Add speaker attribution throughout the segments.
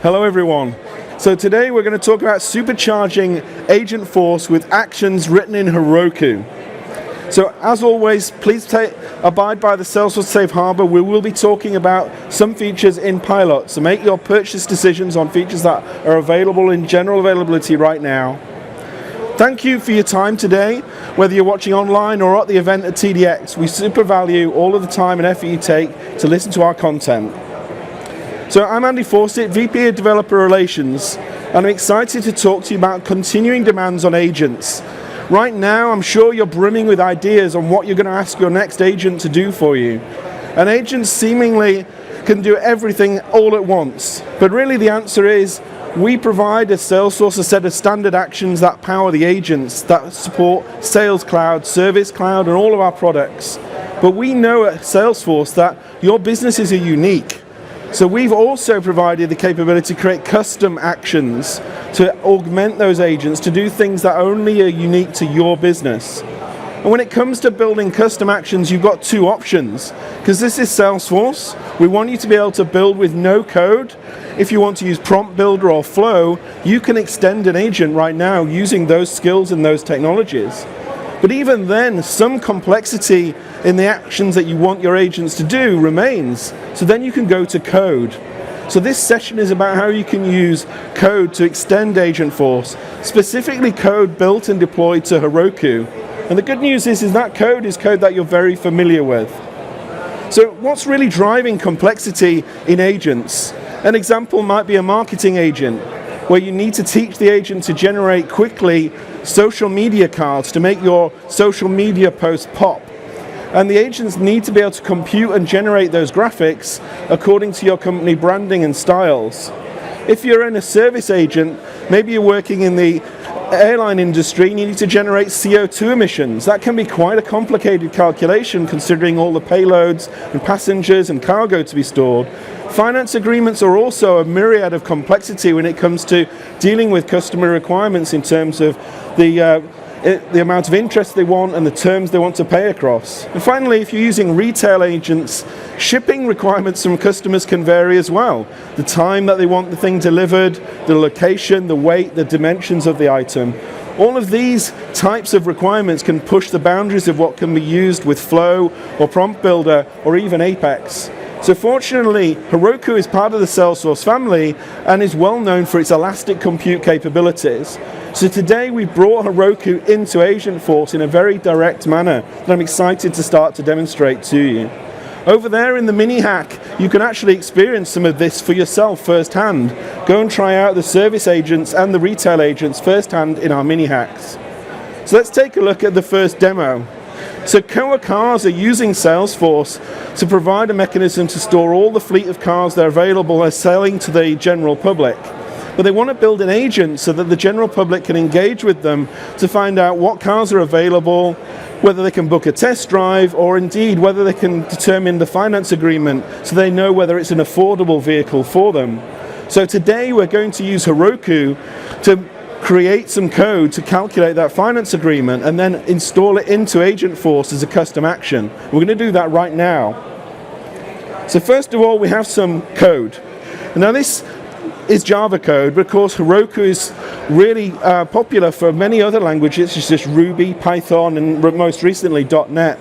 Speaker 1: Hello everyone. So today we're going to talk about supercharging Agentforce with actions written in Heroku. So as always, please abide by the Salesforce Safe Harbor. We will be talking about some features in pilot. So make your purchase decisions on features that are available in general availability right now. Thank you for your time today, whether you're watching online or at the event at TDX. We super value all of the time and effort you take to listen to our content. So I'm Andy Fawcett, VP of Developer Relations, and I'm excited to talk to you about continuing demands on agents. Right now, I'm sure you're brimming with ideas on what you're going to ask your next agent to do for you. And agents seemingly can do everything all at once. But really the answer is, we provide as Salesforce a set of standard actions that power the agents that support Sales Cloud, Service Cloud, and all of our products. But we know at Salesforce that your businesses are unique. So we've also provided the capability to create custom actions to augment those agents to do things that only are unique to your business. And when it comes to building custom actions, you've got two options. Because this is Salesforce, we want you to be able to build with no code. If you want to use Prompt Builder or Flow, you can extend an agent right now using those skills and those technologies. But even then, some complexity in the actions that you want your agents to do remains. So then you can go to code. So this session is about how you can use code to extend Agentforce, specifically code built and deployed to Heroku. And the good news is that code is code that you're very familiar with. So what's really driving complexity in agents? An example might be a marketing agent, where you need to teach the agent to generate quickly social media cards to make your social media post pop. And the agents need to be able to compute and generate those graphics according to your company branding and styles. If you're in a service agent, maybe you're working in the airline industry and you need to generate CO2 emissions. That can be quite a complicated calculation considering all the payloads and passengers and cargo to be stored. Finance agreements are also a myriad of complexity when it comes to dealing with customer requirements in terms of the amount of interest they want and the terms they want to pay across. And finally, if you're using retail agents, shipping requirements from customers can vary as well. The time that they want the thing delivered, the location, the weight, the dimensions of the item. All of these types of requirements can push the boundaries of what can be used with Flow or Prompt Builder or even Apex. So fortunately, Heroku is part of the Salesforce family and is well known for its elastic compute capabilities. So today we brought Heroku into Agentforce in a very direct manner that I'm excited to start to demonstrate to you. Over there in the mini hack, you can actually experience some of this for yourself firsthand. Go and try out the service agents and the retail agents firsthand in our mini hacks. So let's take a look at the first demo. So Koa Cars are using Salesforce to provide a mechanism to store all the fleet of cars that are available as selling to the general public. But they want to build an agent so that the general public can engage with them to find out what cars are available, whether they can book a test drive, or indeed whether they can determine the finance agreement so they know whether it's an affordable vehicle for them. So today we're going to use Heroku to create some code to calculate that finance agreement and then install it into Agentforce as a custom action. We're going to do that right now. So first of all, we have some code. Now this is Java code, but of course Heroku is really popular for many other languages, such as Ruby, Python, and most recently .NET.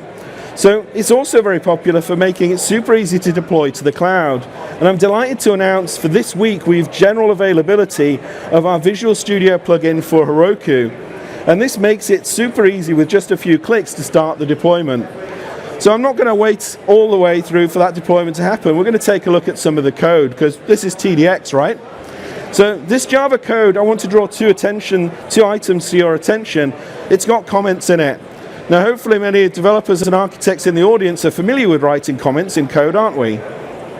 Speaker 1: So it's also very popular for making it super easy to deploy to the cloud. And I'm delighted to announce for this week we've general availability of our Visual Studio plugin for Heroku. And this makes it super easy with just a few clicks to start the deployment. So I'm not going to wait all the way through for that deployment to happen. We're going to take a look at some of the code because this is TDX, right? So this Java code, I want to draw two items to your attention. It's got comments in it. Now hopefully many developers and architects in the audience are familiar with writing comments in code, aren't we?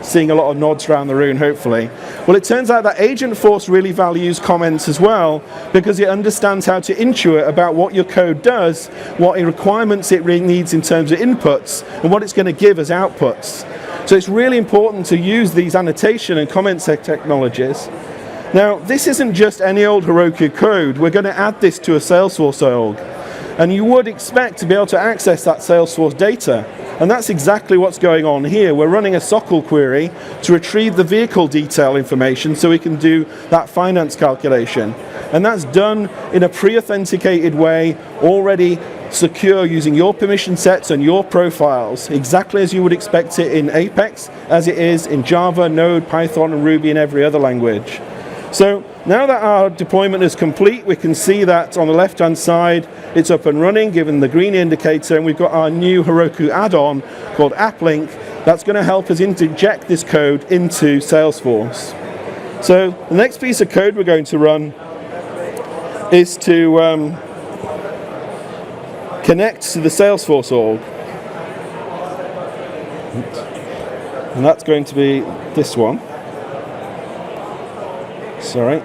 Speaker 1: Seeing a lot of nods around the room, hopefully. Well, it turns out that Agentforce really values comments as well because it understands how to intuit about what your code does, what requirements it really needs in terms of inputs, and what it's going to give as outputs. So it's really important to use these annotation and comment technologies. Now, this isn't just any old Heroku code. We're going to add this to a Salesforce org. And you would expect to be able to access that Salesforce data. And that's exactly what's going on here. We're running a SOQL query to retrieve the vehicle detail information so we can do that finance calculation. And that's done in a pre-authenticated way, already secure, using your permission sets and your profiles, exactly as you would expect it in Apex, as it is in Java, Node, Python, and Ruby, and every other language. So now that our deployment is complete, we can see that on the left-hand side, it's up and running, given the green indicator, and we've got our new Heroku add-on called AppLink that's going to help us inject this code into Salesforce. So the next piece of code we're going to run is to connect to the Salesforce org. And that's going to be this one. Sorry.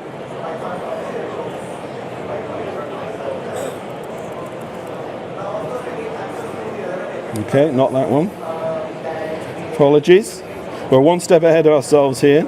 Speaker 1: Okay, not that one. Apologies. We're one step ahead of ourselves here.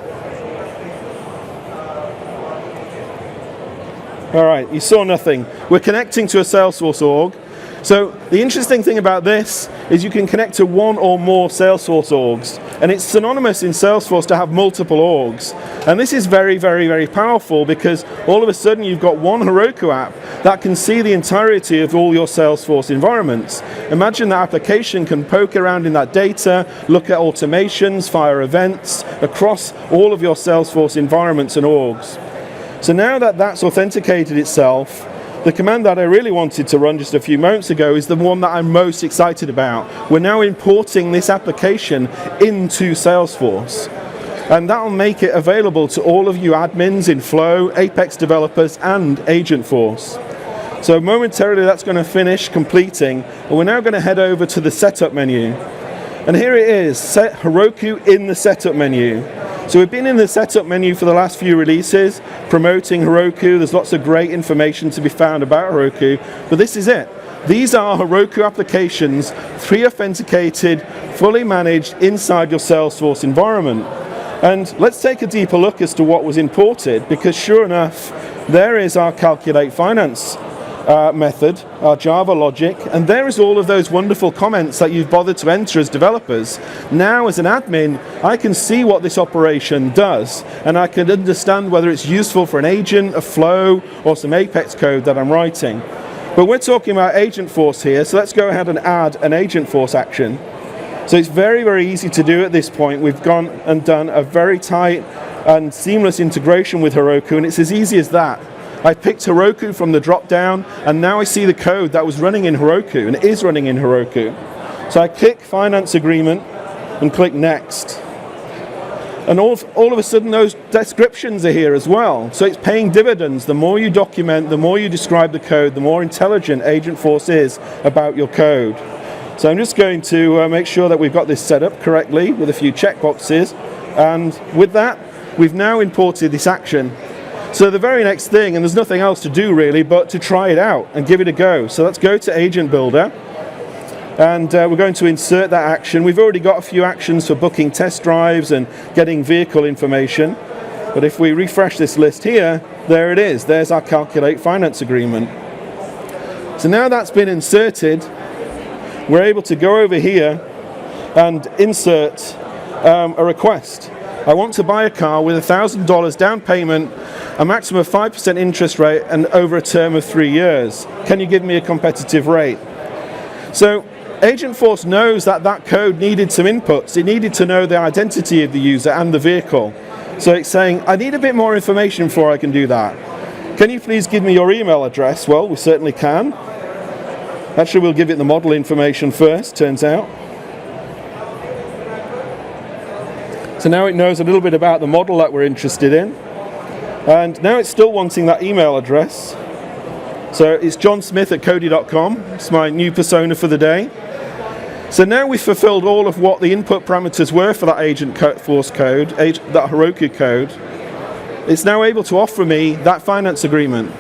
Speaker 1: All right, you saw nothing. We're connecting to a Salesforce org. So the interesting thing about this is you can connect to one or more Salesforce orgs, and it's synonymous in Salesforce to have multiple orgs. And this is very, very, very powerful because all of a sudden you've got one Heroku app that can see the entirety of all your Salesforce environments. Imagine that application can poke around in that data, look at automations, fire events across all of your Salesforce environments and orgs. So now that that's authenticated itself, the command that I really wanted to run just a few moments ago is the one that I'm most excited about. We're now importing this application into Salesforce. And that will make it available to all of you admins in Flow, Apex developers, and Agentforce. So momentarily that's going to finish completing, and we're now going to head over to the setup menu. And here it is, set Heroku in the setup menu. So we've been in the setup menu for the last few releases, promoting Heroku. There's lots of great information to be found about Heroku, but this is it. These are Heroku applications, pre-authenticated, fully managed inside your Salesforce environment. And let's take a deeper look as to what was imported, because sure enough, there is our calculate finance method, our Java logic, and there is all of those wonderful comments that you've bothered to enter as developers. Now as an admin, I can see what this operation does, and I can understand whether it's useful for an agent, a flow, or some Apex code that I'm writing. But we're talking about Agentforce here, so let's go ahead and add an Agentforce action. So it's very, very easy to do at this point. We've gone and done a very tight and seamless integration with Heroku, and it's as easy as that. I picked Heroku from the drop-down, and now I see the code that was running in Heroku, and it is running in Heroku. So I click Finance Agreement and click Next. And all of a sudden, those descriptions are here as well. So it's paying dividends. The more you document, the more you describe the code, the more intelligent Agentforce is about your code. So I'm just going to make sure that we've got this set up correctly with a few checkboxes. And with that, we've now imported this action. So the very next thing, and there's nothing else to do really, but to try it out and give it a go. So let's go to Agent Builder, and we're going to insert that action. We've already got a few actions for booking test drives and getting vehicle information. But if we refresh this list here, there it is. There's our calculate finance agreement. So now that's been inserted, we're able to go over here and insert a request. I want to buy a car with $1,000 down payment, a maximum of 5% interest rate, and over a term of 3 years. Can you give me a competitive rate? So Agentforce knows that that code needed some inputs. It needed to know the identity of the user and the vehicle. So it's saying, I need a bit more information before I can do that. Can you please give me your email address? Well, we certainly can. Actually, we'll give it the model information first, turns out. So now it knows a little bit about the model that we're interested in. And now it's still wanting that email address. So it's johnsmith@cody.com. It's my new persona for the day. So now we've fulfilled all of what the input parameters were for that Agentforce code, that Heroku code. It's now able to offer me that finance agreement.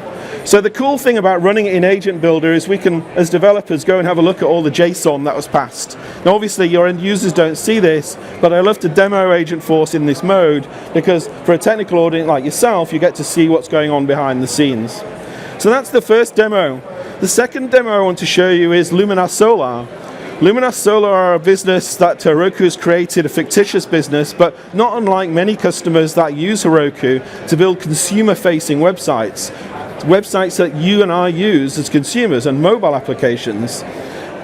Speaker 1: So the cool thing about running it in Agent Builder is we can, as developers, go and have a look at all the JSON that was passed. Now obviously your end users don't see this, but I love to demo Agentforce in this mode because for a technical audience like yourself, you get to see what's going on behind the scenes. So that's the first demo. The second demo I want to show you is Luminar Solar. Luminar Solar are a business that Heroku has created, a fictitious business, but not unlike many customers that use Heroku to build consumer-facing websites that you and I use as consumers and mobile applications.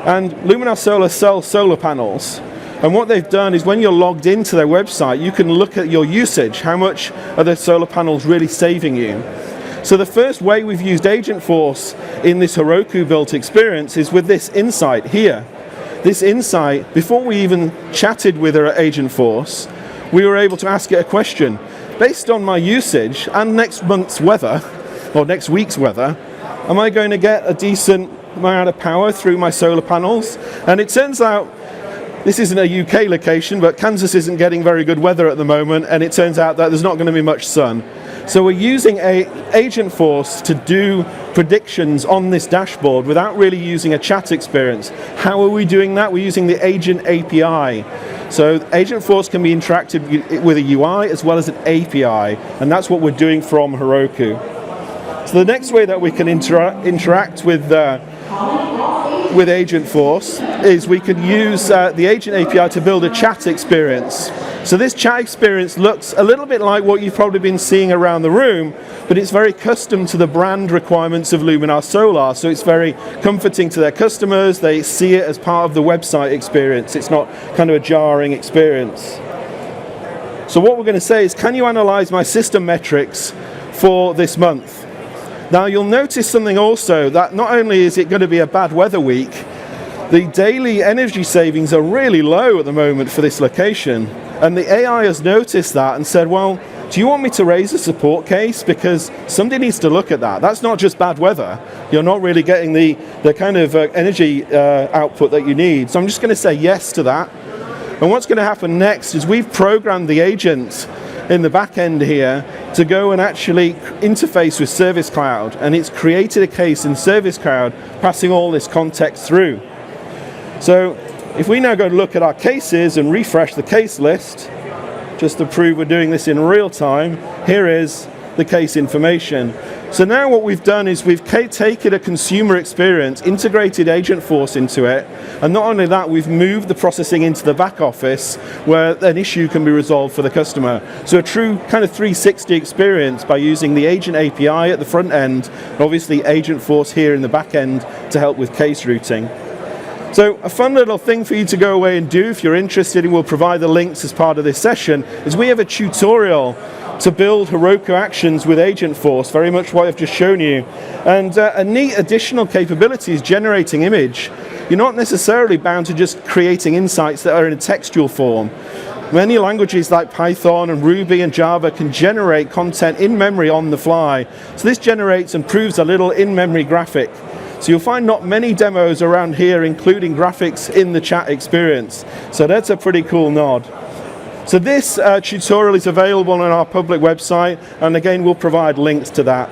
Speaker 1: And Luminar Solar sells solar panels. And what they've done is when you're logged into their website, you can look at your usage, how much are the solar panels really saving you. So the first way we've used Agentforce in this Heroku built experience is with this insight here. This insight, before we even chatted with her at Agentforce, we were able to ask it a question. Based on my usage and next month's weather, or next week's weather, am I going to get a decent amount of power through my solar panels? And it turns out, this isn't a UK location, but Kansas isn't getting very good weather at the moment, and it turns out that there's not going to be much sun. So we're using Agentforce to do predictions on this dashboard without really using a chat experience. How are we doing that? We're using the Agent API. So Agentforce can be interacted with a UI as well as an API, and that's what we're doing from Heroku. So the next way that we can interact with Agentforce is we can use the Agent API to build a chat experience. So this chat experience looks a little bit like what you've probably been seeing around the room, but it's very custom to the brand requirements of Luminar Solar. So it's very comforting to their customers. They see it as part of the website experience. It's not kind of a jarring experience. So what we're going to say is, can you analyze my system metrics for this month? Now you'll notice something also, that not only is it going to be a bad weather week, the daily energy savings are really low at the moment for this location. And the AI has noticed that and said, well, do you want me to raise a support case? Because somebody needs to look at that. That's not just bad weather. You're not really getting the kind of energy output that you need. So I'm just going to say yes to that. And what's going to happen next is we've programmed the agent in the back end here to go and actually interface with Service Cloud. And it's created a case in Service Cloud, passing all this context through. So if we now go look at our cases and refresh the case list, just to prove we're doing this in real time, here is the case information. So now what we've done is we've taken a consumer experience, integrated Agentforce into it, and not only that, we've moved the processing into the back office where an issue can be resolved for the customer. So a true kind of 360 experience by using the Agent API at the front end, and obviously Agentforce here in the back end to help with case routing. So a fun little thing for you to go away and do if you're interested, and we'll provide the links as part of this session, is we have a tutorial to build Heroku actions with Agentforce, very much what I've just shown you. And a neat additional capability is generating image. You're not necessarily bound to just creating insights that are in a textual form. Many languages like Python and Ruby and Java can generate content in memory on the fly. So this generates and proves a little in-memory graphic. So you'll find not many demos around here including graphics in the chat experience. So that's a pretty cool nod. So this tutorial is available on our public website, and again we'll provide links to that.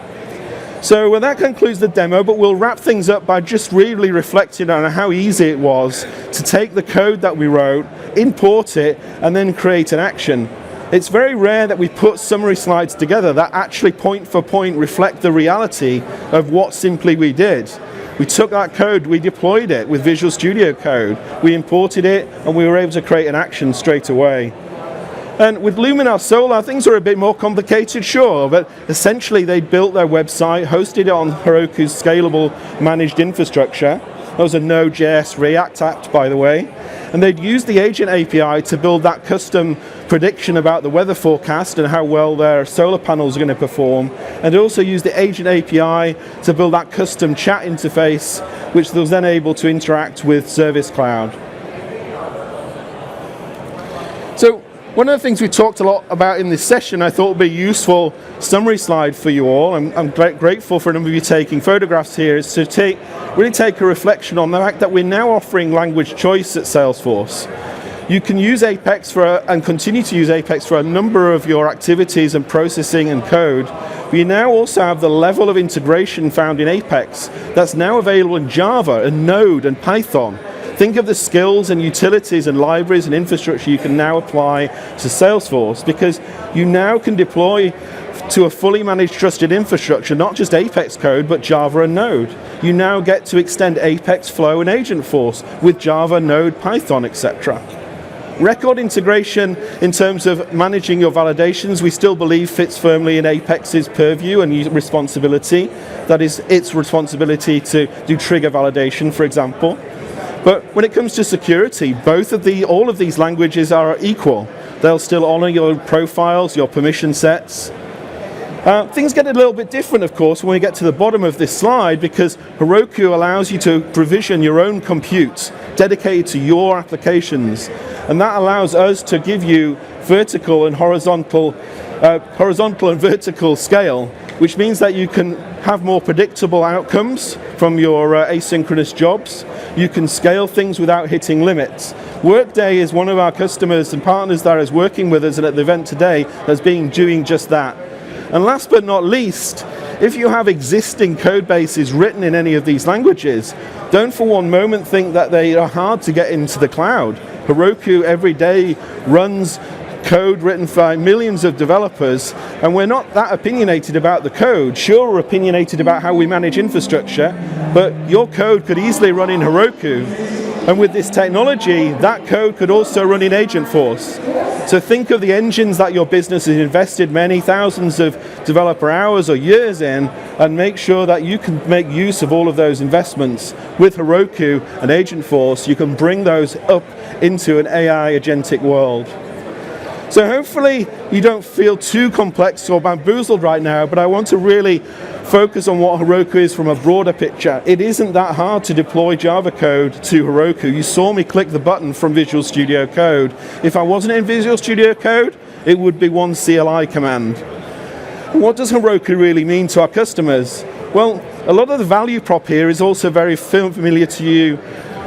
Speaker 1: So that concludes the demo, but we'll wrap things up by just really reflecting on how easy it was to take the code that we wrote, import it, and then create an action. It's very rare that we put summary slides together that actually point for point reflect the reality of what simply we did. We took that code, we deployed it with Visual Studio Code, we imported it, and we were able to create an action straight away. And with Luminar Solar, things are a bit more complicated, sure, but essentially they built their website, hosted it on Heroku's scalable managed infrastructure. That was a Node.js React app, by the way. And they'd used the Agent API to build that custom prediction about the weather forecast and how well their solar panels are going to perform. And they also used the Agent API to build that custom chat interface, which was then able to interact with Service Cloud. So one of the things we talked a lot about in this session, I thought would be a useful summary slide for you all. I'm grateful for a number of you taking photographs here, is to really take a reflection on the fact that we're now offering language choice at Salesforce. You can use Apex and continue to use Apex for a number of your activities and processing and code. But you now also have the level of integration found in Apex that's now available in Java and Node and Python. Think of the skills and utilities and libraries and infrastructure you can now apply to Salesforce, because you now can deploy to a fully managed trusted infrastructure, not just Apex code, but Java and Node. You now get to extend Apex, Flow, and Agentforce with Java, Node, Python, etc. Record integration in terms of managing your validations, we still believe fits firmly in Apex's purview and responsibility. That is its responsibility to do trigger validation, for example. But when it comes to security, all of these languages are equal. They'll still honor your profiles, your permission sets. Things get a little bit different, of course, when we get to the bottom of this slide, because Heroku allows you to provision your own compute dedicated to your applications. And that allows us to give you vertical and horizontal and vertical scale, which means that you can have more predictable outcomes from your asynchronous jobs. You can scale things without hitting limits. Workday is one of our customers and partners that is working with us at the event today that's been doing just that. And last but not least, if you have existing code bases written in any of these languages, don't for one moment think that they are hard to get into the cloud. Heroku every day runs code written by millions of developers, and we're not that opinionated about the code. Sure, we're opinionated about how we manage infrastructure, but your code could easily run in Heroku. And with this technology, that code could also run in Agentforce. So think of the engines that your business has invested many thousands of developer hours or years in, and make sure that you can make use of all of those investments. With Heroku and Agentforce, you can bring those up into an AI agentic world. So hopefully you don't feel too complex or bamboozled right now, but I want to really focus on what Heroku is from a broader picture. It isn't that hard to deploy Java code to Heroku. You saw me click the button from Visual Studio Code. If I wasn't in Visual Studio Code, it would be one CLI command. What does Heroku really mean to our customers? Well, a lot of the value prop here is also very familiar to you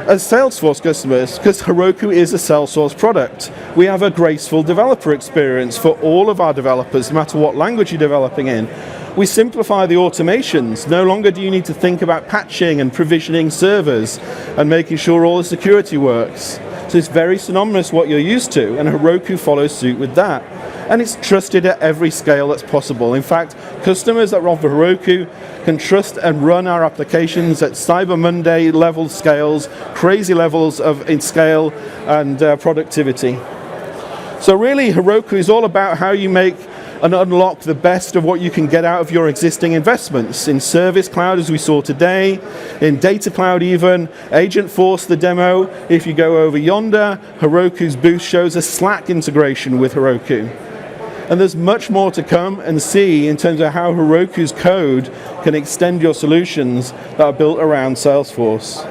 Speaker 1: as Salesforce customers, because Heroku is a Salesforce product. We have a graceful developer experience for all of our developers, no matter what language you're developing in. We simplify the automations. No longer do you need to think about patching and provisioning servers and making sure all the security works. So it's very synonymous what you're used to, and Heroku follows suit with that. And it's trusted at every scale that's possible. In fact, customers that run Heroku can trust and run our applications at Cyber Monday level scales, crazy levels in scale and productivity. So really, Heroku is all about how you make and unlock the best of what you can get out of your existing investments in Service Cloud, as we saw today, in Data Cloud even, Agentforce, the demo. If you go over yonder, Heroku's booth shows a Slack integration with Heroku. And there's much more to come and see in terms of how Heroku's code can extend your solutions that are built around Salesforce.